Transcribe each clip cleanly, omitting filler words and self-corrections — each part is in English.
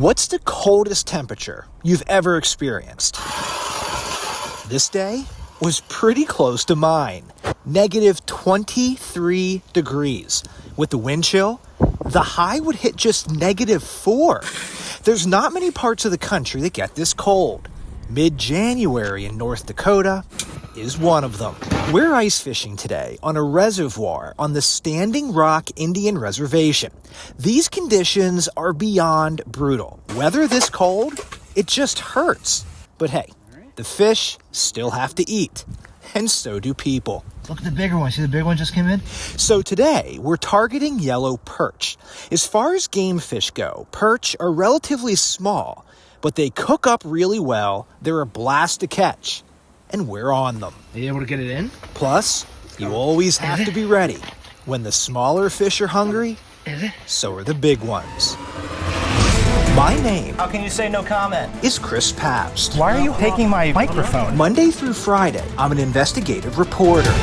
What's the coldest temperature you've ever experienced? This day was pretty close to mine. Negative 23 degrees. With the wind chill, the high would hit just -4. There's not many parts of the country that get this cold. Mid-January in North Dakota is one of them. We're ice fishing today on a reservoir on the Standing Rock Indian Reservation. These conditions are beyond brutal. Weather this cold, it just hurts. But hey, the fish still have to eat, and so do people. Look at the bigger one. See the big one just came in? So today, we're targeting yellow perch. As far as game fish go, perch are relatively small, but they cook up really well. They're a blast to catch, and we're on them. Are you able to get it in? Plus, you always have to be ready. When the smaller fish are hungry, so are the big ones. My name How can you say no comment? is Chris Pabst. Why are you taking my microphone? Monday through Friday, I'm an investigative reporter.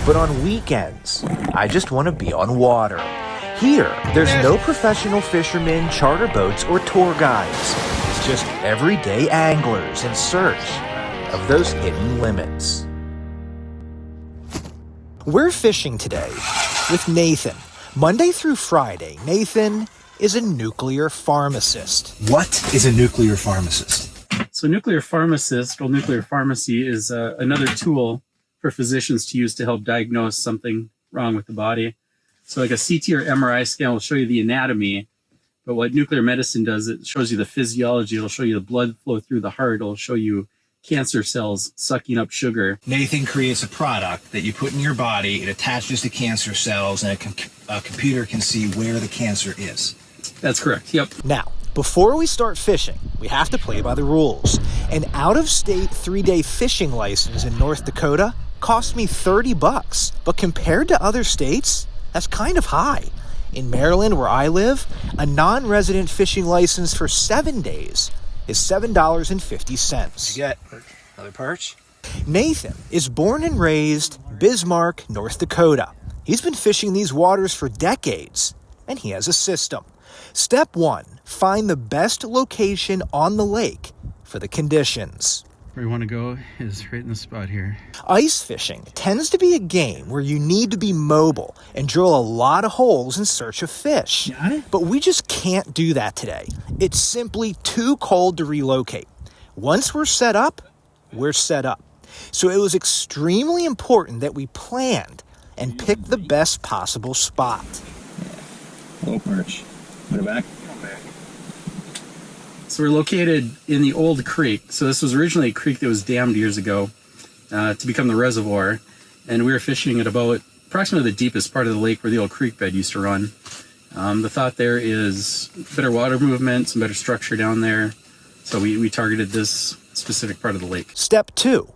But on weekends, I just want to be on water. Here, there's no professional fishermen, charter boats, or tour guides. It's just everyday anglers in search of those hidden limits. We're fishing today with Nathan. Monday through Friday, Nathan is a nuclear pharmacist. What is a nuclear pharmacist? So nuclear pharmacist or nuclear pharmacy is another tool for physicians to use to help diagnose something wrong with the body. So like a CT or MRI scan will show you the anatomy, but what nuclear medicine does, it shows you the physiology. It'll show you the blood flow through the heart. It'll show you cancer cells sucking up sugar. Nathan creates a product that you put in your body. It attaches to cancer cells, and a computer can see where the cancer is. That's correct. Yep. Now, before we start fishing, we have to play by the rules. An out-of-state 3-day fishing license in North Dakota cost me $30, but compared to other states, that's kind of high. In Maryland, where I live, a non-resident fishing license for 7 days is $7.50. You get another perch? Nathan is born and raised Bismarck, North Dakota. He's been fishing these waters for decades, and he has a system. Step 1, find the best location on the lake for the conditions. Where you want to go is right in the spot here. Ice fishing tends to be a game where you need to be mobile and drill a lot of holes in search of fish. Got it? But we just can't do that today. It's simply too cold to relocate. Once we're set up, we're set up. So it was extremely important that we planned and picked the best possible spot. Low perch. Put it back. So we're located in the old creek. So this was originally a creek that was dammed years ago to become the reservoir. And we were fishing at about approximately the deepest part of the lake where the old creek bed used to run. The thought there is better water movement, some better structure down there. So we targeted this specific part of the lake. Step 2,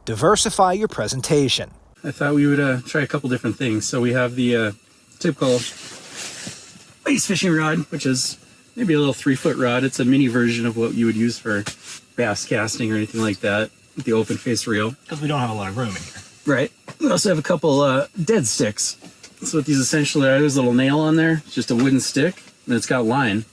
diversify your presentation. I thought we would try a couple different things. So we have the typical ice fishing rod, which is maybe a little 3-foot rod. It's a mini version of what you would use for bass casting or anything like that, with the open face reel. Because we don't have a lot of room in here. Right. We also have a couple dead sticks. So what these essentially are, there's a little nail on there, it's just a wooden stick, and it's got line.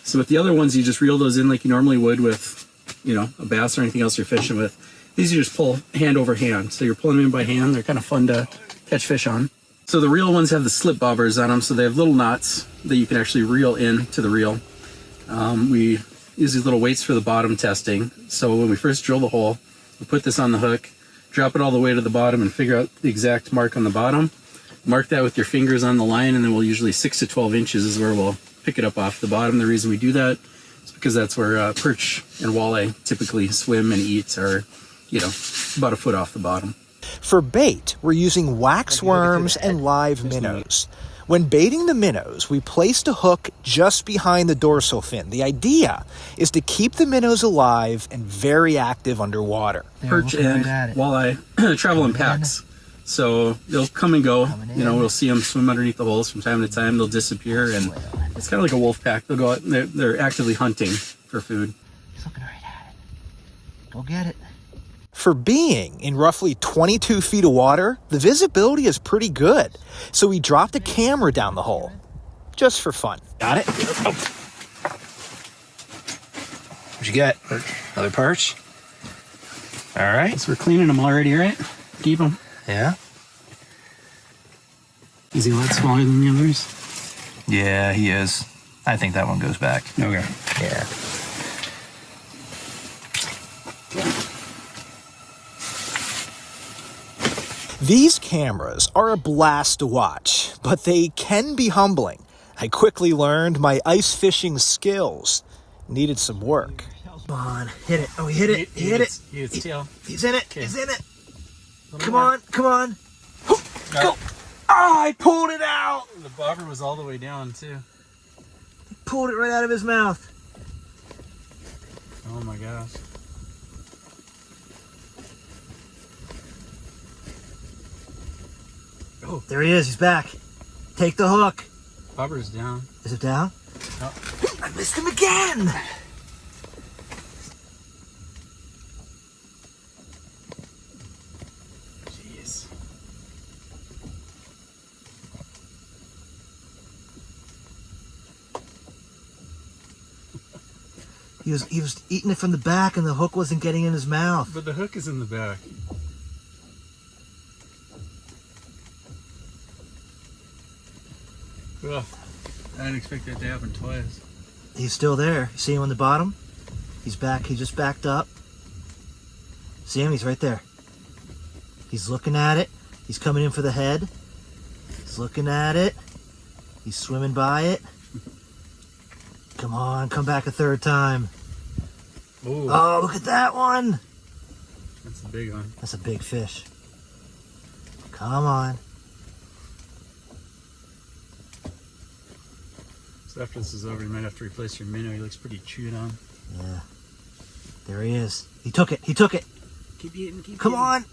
So with the other ones, you just reel those in like you normally would with, a bass or anything else you're fishing with. These you just pull hand over hand. So you're pulling them in by hand. They're kind of fun to catch fish on. So the real ones have the slip bobbers on them, so they have little knots that you can actually reel into the reel. We use these little weights for the bottom testing. So when we first drill the hole, we put this on the hook, drop it all the way to the bottom and figure out the exact mark on the bottom. Mark that with your fingers on the line, and then we'll usually 6 to 12 inches is where we'll pick it up off the bottom. The reason we do that is because that's where perch and walleye typically swim and eat, or, about a foot off the bottom. For bait, we're using wax worms and live minnows. When baiting the minnows, we placed a hook just behind the dorsal fin. The idea is to keep the minnows alive and very active underwater. Perch and walleye travel in packs. So they'll come and go. We'll see them swim underneath the holes from time to time. They'll disappear, and it's kind of like a wolf pack. They'll go out and they're actively hunting for food. He's looking right at it. Go get it. For being in roughly 22 feet of water, the visibility is pretty good. So we dropped a camera down the hole, just for fun. Got it? Oh. What you got? Perch. Another perch? All right. So we're cleaning them already, right? Keep them. Yeah. Is he a lot smaller than the others? Yeah, he is. I think that one goes back. Okay. Yeah. These cameras are a blast to watch, but they can be humbling. I quickly learned my ice fishing skills needed some work. Come on, hit it. Oh, he hit it. He hit it. Its tail. He's in it. He's in it. Come on, come on. Go. Oh, I pulled it out. The bobber was all the way down, too. He pulled it right out of his mouth. Oh my gosh. Oh, there he is. He's back. Take the hook. Bobber's down. Is it down? No. I missed him again. Jeez. He was eating it from the back, and the hook wasn't getting in his mouth. But the hook is in the back. Ugh. I didn't expect that to happen twice. He's still there. You see him on the bottom? He's back. He just backed up. See him? He's right there. He's looking at it. He's coming in for the head. He's looking at it. He's swimming by it. Come on, come back a third time. Ooh, Oh, look at that one. that's a big one. That's a big fish. Come on. So after this is over, you might have to replace your minnow. He looks pretty chewed on. Yeah. There he is. He took it. He took it. Keep eating, keep Come on.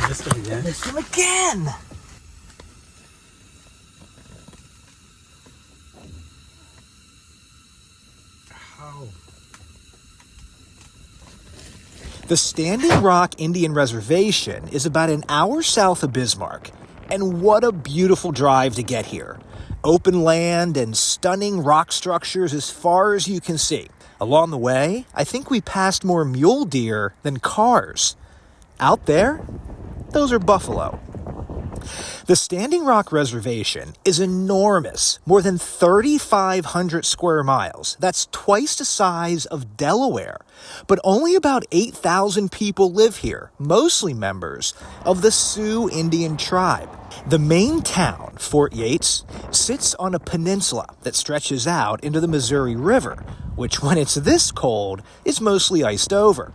This one again. Missed him again. Ow. The Standing Rock Indian Reservation is about an hour south of Bismarck. And what a beautiful drive to get here. Open land and stunning rock structures as far as you can see. Along the way, I think we passed more mule deer than cars. Out there, those are buffalo. The Standing Rock Reservation is enormous, more than 3,500 square miles. That's twice the size of Delaware. But only about 8,000 people live here, mostly members of the Sioux Indian tribe. The main town, Fort Yates, sits on a peninsula that stretches out into the Missouri River, which when it's this cold is mostly iced over.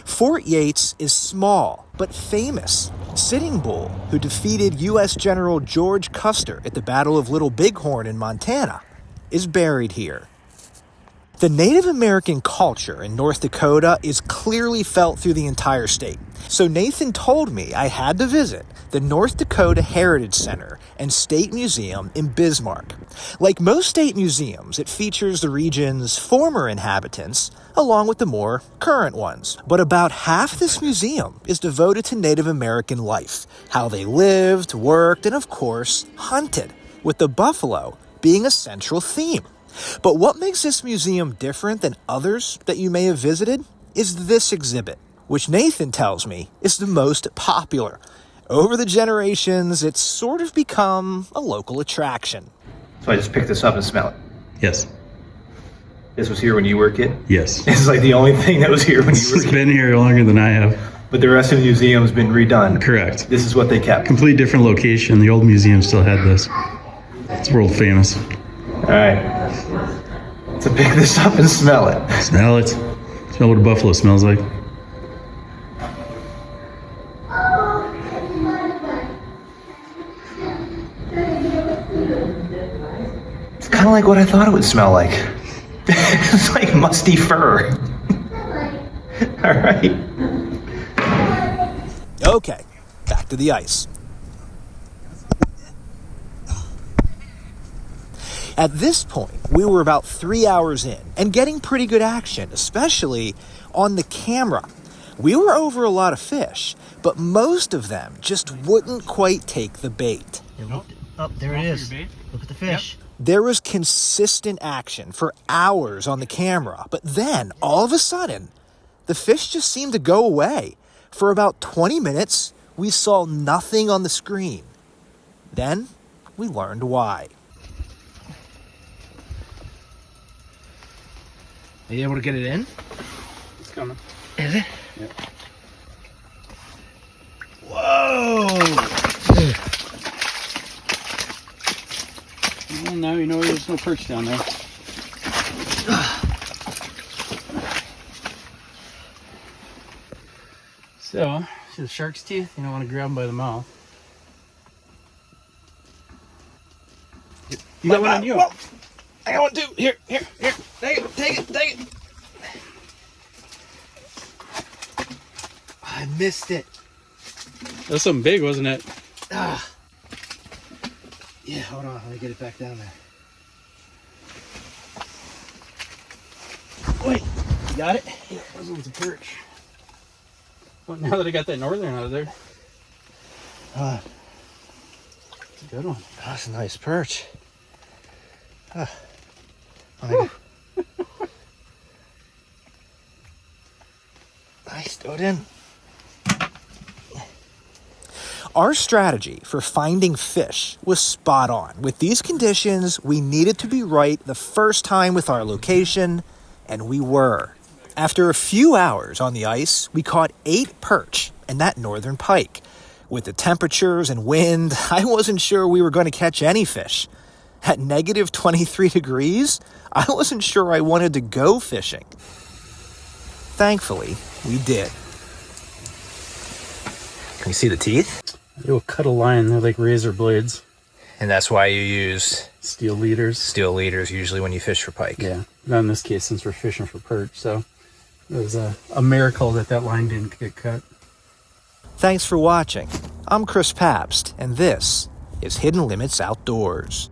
Fort Yates is small but famous. Sitting Bull, who defeated U.S. General George Custer at the Battle of Little Bighorn in Montana, is buried here. The Native American culture in North Dakota is clearly felt through the entire state. So Nathan told me I had to visit the North Dakota Heritage Center and State Museum in Bismarck. Like most state museums, it features the region's former inhabitants along with the more current ones. But about half this museum is devoted to Native American life, how they lived, worked, and of course, hunted, with the buffalo being a central theme. But what makes this museum different than others that you may have visited is this exhibit, which Nathan tells me is the most popular. Over the generations, it's sort of become a local attraction. So I just picked this up and smell it. Yes. This was here when you were a kid? Yes. This is like the only thing that was here when you were a It's kid. been here longer than I have. But the rest of the museum's been redone. Correct. This is what they kept. Complete different location. The old museum still had this. It's world famous. All right. So pick this up and smell it. Smell it. Smell what a buffalo smells like. It's kind of like what I thought it would smell like. It's like musty fur. All right. Okay, back to the ice. At this point, we were about 3 hours in and getting pretty good action, especially on the camera. We were over a lot of fish, but most of them just wouldn't quite take the bait. Up there it is. Look at the fish. There was consistent action for hours on the camera, but then, all of a sudden, the fish just seemed to go away. For about 20 minutes, we saw nothing on the screen. Then, we learned why. Are you able to get it in? It's coming. Is it? Yep. Whoa! Well, now you know there's no perch down there. So, see the shark's teeth? You don't want to grab them by the mouth. You got one on you. Well, I got one too. Here. Take it. I missed it. That's something big, wasn't it? Yeah, hold on. Let me get it back down there. Wait, you got it? Yeah, this one's a perch. Well, now that I got that northern out of there, it's a good one. That's a nice perch. Nice, throw it in. Our strategy for finding fish was spot on. With these conditions, we needed to be right the first time with our location, and we were. After a few hours on the ice, we caught 8 perch and that northern pike. With the temperatures and wind, I wasn't sure we were going to catch any fish. At negative 23 degrees, I wasn't sure I wanted to go fishing. Thankfully, we did. Can you see the teeth? You'll cut a line, they're like razor blades. And that's why you use Steel leaders. steel leaders usually when you fish for pike. Yeah, not in this case since we're fishing for perch, so it was a miracle that line didn't get cut. Thanks for watching. I'm Chris Pabst, and this is Hidden Limits Outdoors.